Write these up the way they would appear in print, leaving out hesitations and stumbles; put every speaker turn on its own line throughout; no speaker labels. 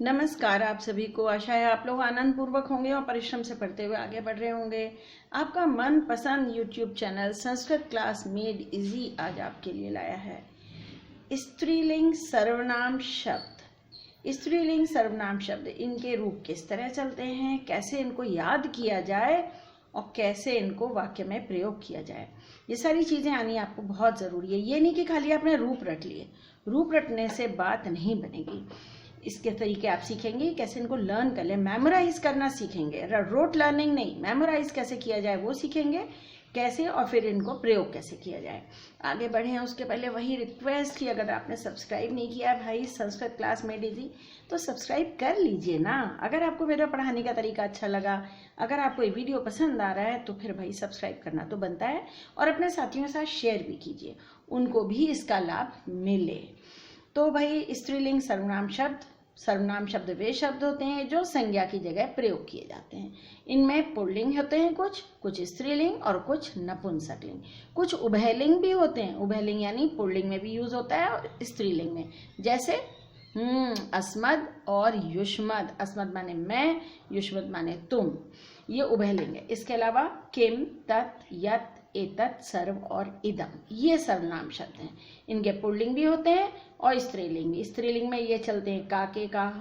नमस्कार आप सभी को। आशा है आप लोग आनंद पूर्वक होंगे और परिश्रम से पढ़ते हुए आगे बढ़ रहे होंगे। आपका मन पसंद YouTube channel Sanskrit class made easy आज आपके लिए लाया है स्त्रीलिंग सर्वनाम शब्द। स्त्रीलिंग सर्वनाम शब्द, इनके रूप किस तरह चलते हैं, कैसे इनको याद किया जाए और कैसे इनको वाक्य में प्रयोग किया जाए, ये सारी चीज़ें आनी आपको बहुत ज़रूरी है। ये नहीं कि खाली आपने रूप रट लिए, रूप रटने से बात नहीं बनेगी। इसके तरीके आप सीखेंगे, कैसे इनको लर्न कर ले, मेमोराइज करना सीखेंगे। रोट लर्निंग नहीं, मेमोराइज कैसे किया जाए वो सीखेंगे कैसे, और फिर इनको प्रयोग कैसे किया जाए। आगे बढ़े हैं उसके पहले वही रिक्वेस्ट कि अगर आपने सब्सक्राइब नहीं किया भाई संस्कृत क्लास मेड इजी तो सब्सक्राइब कर लीजिए ना। अगर आपको मेरा पढ़ाने का तरीका अच्छा लगा, अगर आपको ये वीडियो पसंद आ रहा है तो फिर भाई सब्सक्राइब करना तो बनता है, और अपने साथियों के साथ शेयर भी कीजिए, उनको भी इसका लाभ मिले। तो भाई स्त्रीलिंग सर्वनाम शब्द वे शब्द होते हैं जो संज्ञा की जगह प्रयोग किए जाते हैं। इनमें पुल्लिंग होते हैं, कुछ स्त्रीलिंग और कुछ नपुंसकलिंग, कुछ उभयलिंग भी होते हैं। उभयलिंग यानी पुल्लिंग में भी यूज होता है और स्त्रीलिंग में, जैसे अस्मद और युष्मद। अस्मद माने मैं, युष्मद माने तुम, ये उभयलिंग है। इसके अलावा किम, तत्, यत्, एतत्, सर्व और इदम, ये सर्वनाम शब्द हैं। इनके पुल्लिंग भी होते हैं और स्त्रीलिंग भी। स्त्रीलिंग में ये चलते हैं काके काह,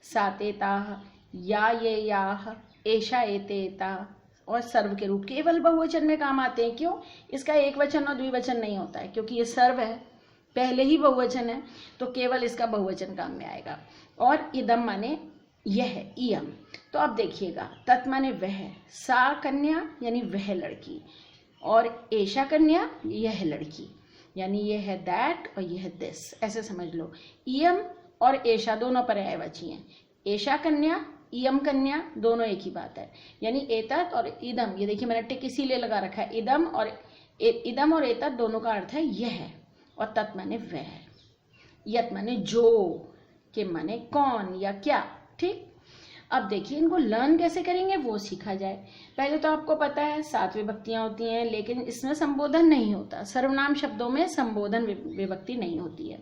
साते ताह, या ये याह, एषा एतेता, और सर्व के रूप केवल बहुवचन में काम आते हैं। क्यों? इसका एक वचन और द्विवचन नहीं होता है, क्योंकि ये सर्व है, पहले ही बहुवचन है, तो केवल इसका बहुवचन काम में आएगा। और इदम माने यह है, इयम। तो अब देखिएगा, तत् माने वह, सा कन्या यानी वह लड़की, और एषा कन्या यह लड़की, यानी यह है दैट और यह है दिस, ऐसे समझ लो। इयम और एषा दोनों पर्यायवाची हैं। एषा कन्या, इयम कन्या, दोनों एक ही बात है। यानी एतत् और इदम, ये देखिए मैंने टिक इसीलिए लगा रखा है, इदम और एतत् दोनों का अर्थ है यह है, और तत् माने वह, यत् माने जो, किम माने कौन या क्या। ठीक, अब देखिए इनको लर्न कैसे करेंगे वो सीखा जाए। पहले तो आपको पता है 7 विभक्तियां होती हैं, लेकिन इसमें संबोधन नहीं होता। सर्वनाम शब्दों में संबोधन विभक्ति नहीं होती है।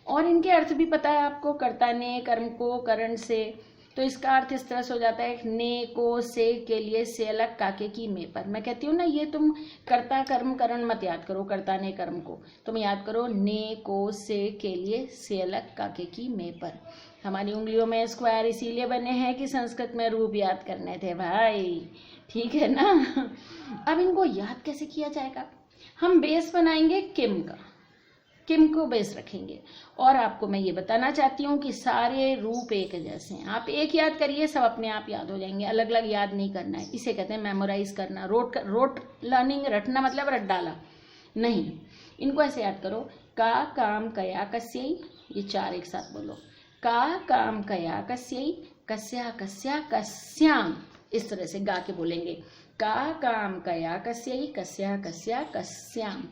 और इनके अर्थ भी पता है आपको, कर्ता ने, कर्म को, करण से। तो इसका अर्थ इस तरह से हो जाता है, ने, को, से, के लिए, से अलग, काके की, में पर। मैं कहती हूँ ना, ये तुम कर्ता कर्म करण मत याद करो, कर्ता ने कर्म को तुम याद करो, ने, को, से, के लिए, से अलग, काके की, में पर। हमारी उंगलियों में स्क्वायर इसीलिए बने हैं कि संस्कृत में रूप याद करने थे भाई, ठीक है ना। अब इनको याद कैसे किया जाएगा? हम बेस बनाएंगे किम का, किम को बेस रखेंगे। और आपको मैं ये बताना चाहती हूँ कि सारे रूप एक जैसे हैं। आप एक याद करिए, सब अपने आप याद हो जाएंगे, अलग अलग याद नहीं करना है। इसे कहते हैं मेमोराइज करना। रोट लर्निंग, रटना मतलब रट डाला नहीं। इनको ऐसे याद करो, का, काम, कया, कस्यै, ये 4 एक साथ बोलो। का, काम, कया, कस्यै, कस्या, कस्या, कस्याम, इस तरह से गा के बोलेंगे। का, काम, कया, कस्यै, कस्या, कस्या, कस्याम।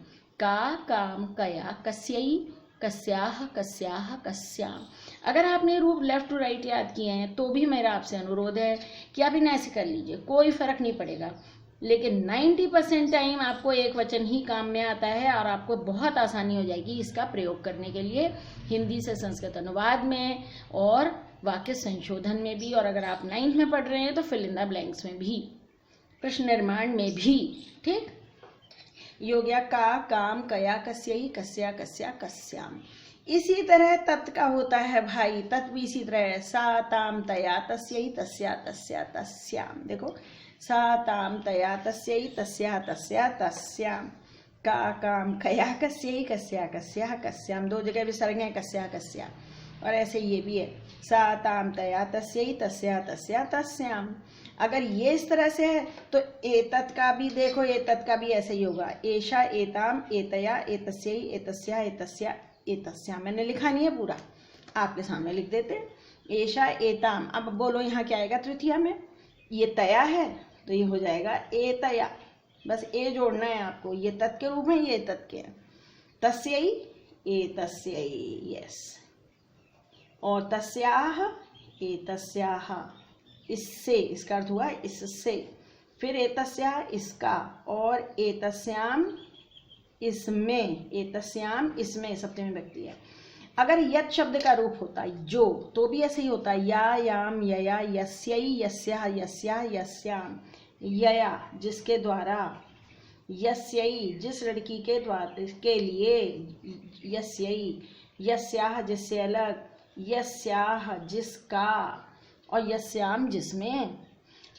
का, काम, कया, कस्यै, कस्याह, कस्याह, कस्याम। अगर आपने रूप लेफ्ट टू राइट याद किए हैं तो भी मेरा आपसे अनुरोध है कि आप इन्हें ऐसे कर लीजिए, कोई फर्क नहीं पड़ेगा। लेकिन 90% टाइम आपको एक वचन ही काम में आता है, और आपको बहुत आसानी हो जाएगी इसका प्रयोग करने के लिए, हिंदी से संस्कृत अनुवाद में और वाक्य संशोधन में भी। और अगर आप 9th में पढ़ रहे हैं तो फिल इन द ब्लैंक्स में भी, प्रश्न निर्माण में भी। ठीक, ये हो गया का, काम, कया, कस्यै, कस्या, कस्या, कस्याम। इसी तरह तत् का होता है भाई, तत् भी इसी तरह है, सा, ताम, तया, तस्यै, तस्या, तस्या, तस्याम। देखो, सा, ताम, तया, तस्यै, तस्या, तस्या, तस्याम। का, काम, कया, कस्यै, कस्या, कस्या, कस्याम, 2 जगह विसर्ग है, कस्या, कस्या। और ऐसे ये भी है, सा, ताम, तया, तस्यै, तस्या, तस्या, तस्याम। अगर ये इस तरह से है तो एतत् का भी देखो, एतत् का भी ऐसे ही होगा, एषा, एताम, एतया, एतस्यै, एतस्या, एतस्या, एतस्या। मैंने लिखा नहीं है पूरा, आपके सामने लिख देते हैं, एषा, एताम। अब बोलो यहाँ क्या आएगा तृतीया में? ये तया है तो ये हो जाएगा एतया, बस ए जोड़ना है आपको। ये तत् के रूप में, ये तत् के हैं। तस्यै, एतस्यै, यस। और तस्याह, एतस्याह, इससे, इसका अर्थ हुआ इससे। फिर एतस्याह, इसका, और एतस्याम, इसमें, एतस्याम, इसमें, सप्तमी विभक्ति है। अगर यत शब्द का रूप होता जो, तो भी ऐसे ही होता, या याम यया यस्यै यस्या यस्या यस्याम, यया जिसके द्वारा, यस्यै जिस लड़की के द्वारा के लिए, यस्यै यस्याह जिससे अलग, यस्याह जिसका, और यस्याम जिसमें।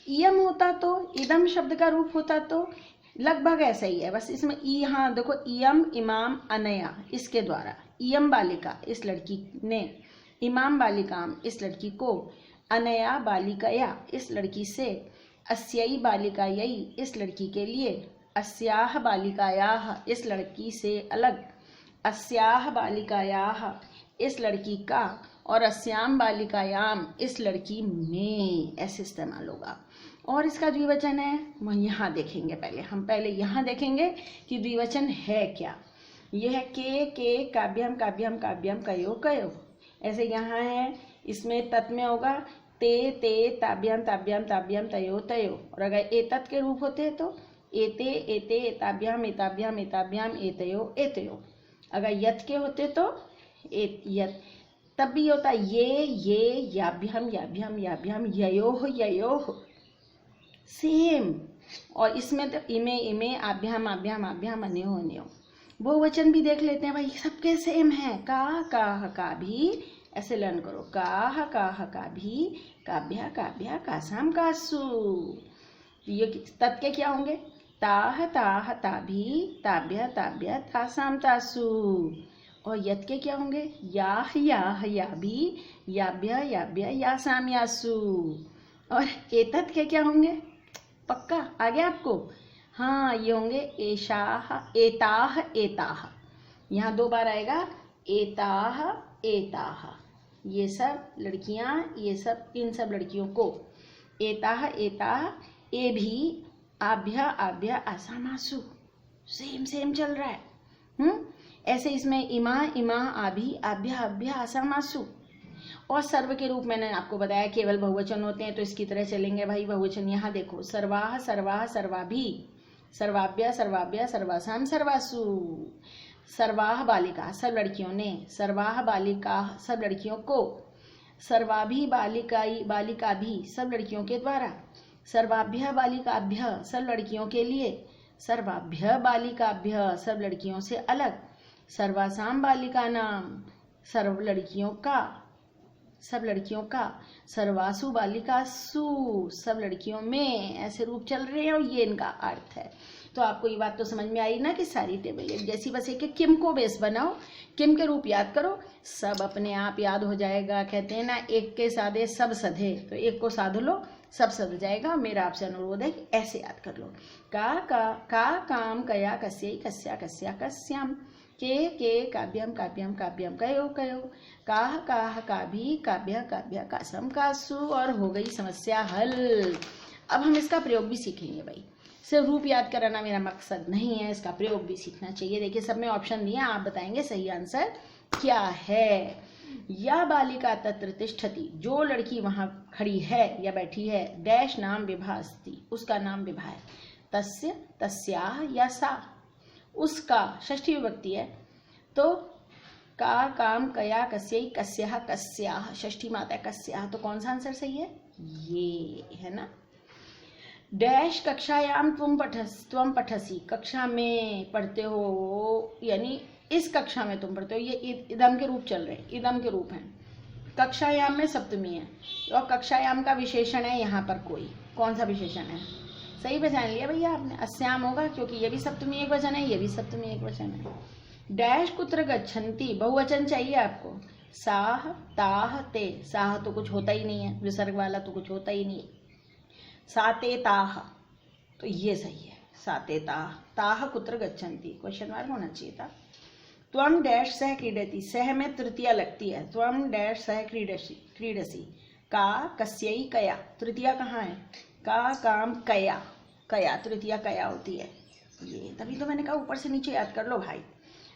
इयम होता तो, इदम शब्द का रूप होता तो लगभग ऐसा ही है, बस इसमें ई, हाँ देखो, इयम इमाम अनया इसके द्वारा, इयम बालिका इस लड़की ने, इमाम बालिकाम इस लड़की को, अनया बालिकया इस लड़की से, अस्यई बालिकायई इस लड़की के लिए, अस्याह बालिकायाह इस लड़की से अलग, अस्याह बालिकायाह इस लड़की का, और अस्याम बालिकायाम इस लड़की में, ऐसे इस्तेमाल होगा। और इसका द्विवचन है, वह यहाँ देखेंगे, हम पहले यहाँ देखेंगे कि द्विवचन है क्या। यह है के काव्यम काव्यम काव्यम कयो कयो, ऐसे यहाँ है, इसमें तत् में होगा ते ताभ्याम ताभ्याम ताभ्याम तयो तयो, और अगर एतत् के रूप होते हैं तो एते एते एताभ्याम एताभ्याम एताभ्याम एतयो एतयो, अगर यत के होते तो यत, तब भी होता ये याभ्याम याभ्याम याभ्याम ययोह ययोह, सेम। और इसमें तो इमे इमे आभ्याम आभ्याम आभ्याम अन्यो अन्यो। बहुवचन भी देख लेते हैं भाई, सबके सेम है, का भी ऐसे लर्न करो, का भी, काभ्या काभ्या कासाम कासु। ये तत्के क्या होंगे, ताह ताभी ताभ्या ताभ्या तासाम तासु। और यत के क्या होंगे, याह याभी याभ्या याभ्या यासाम यासु। और एतत् के क्या होंगे, पक्का आ गया आपको, हाँ ये होंगे एशाह एताह एताह, यहाँ 2 बार आएगा एताह एताह, ये सब लड़कियां, ये सब इन सब लड़कियों को, एताह एताह, ए भी आभ्या आभ्या आसामासु, सेम चल रहा है। ऐसे इसमें इमा इमा आभी आभ्या आभ्या आसामासु। और सर्व के रूप मैंने आपको बताया केवल बहुवचन होते हैं, तो इसकी तरह चलेंगे भाई बहुवचन। यहाँ देखो, सर्वाह सर्वाह सर्वाभी, सर्वाभ्या सर्वाभ्या सर्वासाम सर्वासु। सर्वाह बालिका सब लड़कियों ने, सर्वाह बालिका सब लड़कियों को, सर्वाभी बालिकाई बालिका भी सब लड़कियों के द्वारा, सर्वाभ्य बालिकाभ्य सब लड़कियों के लिए, सर्वाभ्य बालिकाभ्य सब लड़कियों से अलग, सर्वासाम बालिका नाम सर्व लड़कियों का, सब लड़कियों का, सर्वासु बालिकासु सब लड़कियों में, ऐसे रूप चल रहे हैं और ये इनका अर्थ है। तो आपको ये बात तो समझ में आई ना कि सारी टेबल एक जैसी, बस एक किम को बेस बनाओ, किम के रूप याद करो, सब अपने आप याद हो जाएगा। कहते हैं ना, एक के साधे सब सधे, तो एक को साध लो सब सध जाएगा। मेरा आपसे अनुरोध है कि ऐसे याद कर लो, का काम कया कस्यै कस्या कस्या कस्याम, के काव्यम काव्यम काव्यम कयो कयो, काह काभी काव्य काव्य कासम कासु। और हो गई समस्या हल। अब हम इसका प्रयोग भी सीखेंगे भाई, सिर्फ रूप याद कराना मेरा मकसद नहीं है, इसका प्रयोग भी सीखना चाहिए। देखिए सब में ऑप्शन दिए, आप बताएंगे सही आंसर क्या है। या बालिका तत्र तिष्ठति, जो लड़की वहां खड़ी है या बैठी है, डैश नाम विभा अस्ति, उसका नाम विभा है, तस्य तस्याह या सा, उसका षष्ठी विभक्ति है, तो का काम कया कस्यै कस्याह कस्याह, षष्ठी माता कस्याह, तो कौन सा आंसर सही है, ये है ना। डैश कक्षायाम त्वम पठसी, कक्षा में पढ़ते हो, यानी इस कक्षा में तुम पढ़ते हो, ये इदम के रूप चल रहे हैं, इदम के रूप हैं। कक्षायाम में सप्तमी है, और कक्षायाम का विशेषण है यहाँ पर कोई, कौन सा विशेषण है, सही पहचान लिया भैया आपने, अस्याम होगा, क्योंकि ये भी सप्तमी एक वचन है, ये भी सप्तमी एक वचन है। डैश कुत्र गच्छन्ति, बहुवचन चाहिए आपको, साह ताह ते, साह तो कुछ होता ही नहीं है, विसर्ग वाला तो कुछ होता ही नहीं है, साते ताह, तो ये सही है, साते ताह, ताह कुत्र गच्छन्ति, क्वेश्चन मार्क होना चाहिए था। त्वम डैश सह क्रीडति, सह में तृतीया लगती है, त्वम डैश सह क्रीडसी, का कस्यै कया, तृतीया कहाँ है, का काम कया, कया तृतीया कया होती है, ये तभी तो मैंने कहा ऊपर से नीचे याद कर लो भाई।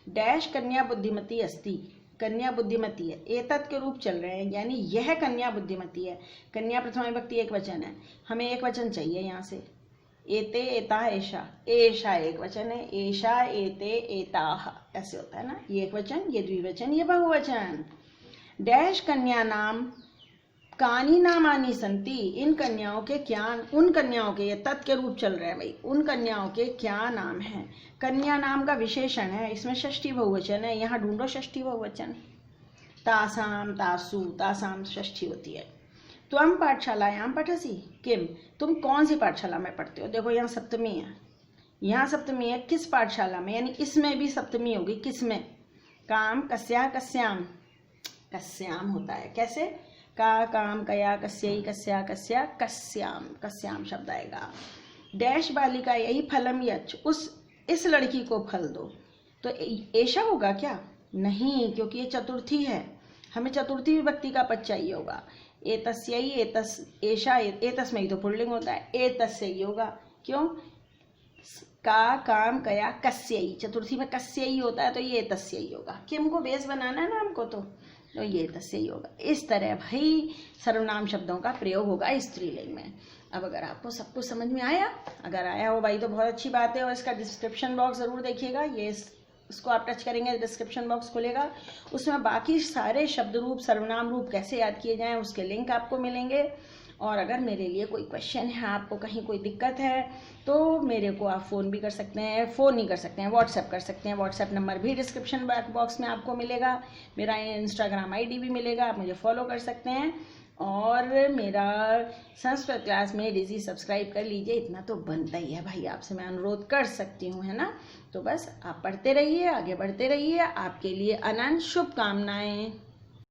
डैश कन्या बुद्धिमती अस्ति, कन्या बुद्धिमती है, एतत् के रूप चल रहे हैं, यानी यह कन्या बुद्धिमती है, कन्या प्रथमा विभक्ति एक वचन है, हमें एक वचन चाहिए यहाँ से, एते एता एषा, एषा एक वचन है, एषा एते एताः ऐसे होता है ना, ये एक वचन, ये द्विवचन, ये बहुवचन। डैश कन्या नाम कानी नामानी संति, इन कन्याओं के क्या, उन कन्याओं के, ये तत् के रूप चल रहे हैं भाई, उन कन्याओं के क्या नाम है। कन्या नाम का विशेषण है, इसमें षष्ठी बहुवचन है, यहाँ ढूंढो षष्ठी बहुवचन। तासाम तासु, तासाम षष्ठी होती है। त्वम पाठशालायाम पठसी, किम, तुम कौन सी पाठशाला में पढ़ते हो। देखो यहाँ सप्तमी है, यहाँ सप्तमी है, किस पाठशाला में, यानी इसमें भी सप्तमी होगी, किसमें। काम कस्या कस्याम, कस्याम होता है, कैसे, का काम कया कस्यई कस्या कस्या कस्याम, कस्याम शब्द आएगा। डैश बालिका यही फलम यच्छ, उस इस लड़की को फल दो, तो ऐशा होगा क्या, नहीं, क्योंकि ये चतुर्थी है, हमें चतुर्थी विभक्ति का पद चाहिए होगा। एतस्यई, एतस, एशा, एतस में ही तो पुल्लिंग होता है, एतस्यई होगा, क्यों, का काम कया कस्यई, चतुर्थी में कस्यई होता है, तो ये एतस्यई होगा, किम को बेस बनाना है ना हमको, तो ये एतस्यई होगा। इस तरह भाई सर्वनाम शब्दों का प्रयोग होगा स्त्रीलिंग में। अब अगर आपको सब कुछ समझ में आया, अगर आया हो भाई तो बहुत अच्छी बात है, और इसका डिस्क्रिप्शन बॉक्स ज़रूर देखिएगा, ये इसको आप टच करेंगे डिस्क्रिप्शन बॉक्स खुलेगा, उसमें बाकी सारे शब्द रूप सर्वनाम रूप कैसे याद किए जाएं उसके लिंक आपको मिलेंगे। और अगर मेरे लिए कोई क्वेश्चन है, आपको कहीं कोई दिक्कत है, तो मेरे को आप फ़ोन भी कर सकते हैं, फ़ोन नहीं कर सकते हैं, व्हाट्सएप कर सकते हैं, व्हाट्सएप नंबर भी डिस्क्रिप्शन बॉक्स में आपको मिलेगा, मेरा इंस्टाग्राम आईडी भी मिलेगा, आप मुझे फॉलो कर सकते हैं, और मेरा संस्कृत क्लास में इजी सब्सक्राइब कर लीजिए, इतना तो बनता ही है भाई, आपसे मैं अनुरोध कर सकती हूँ, है ना। तो बस आप पढ़ते रहिए, आगे बढ़ते रहिए, आपके लिए अनंत शुभकामनाएं।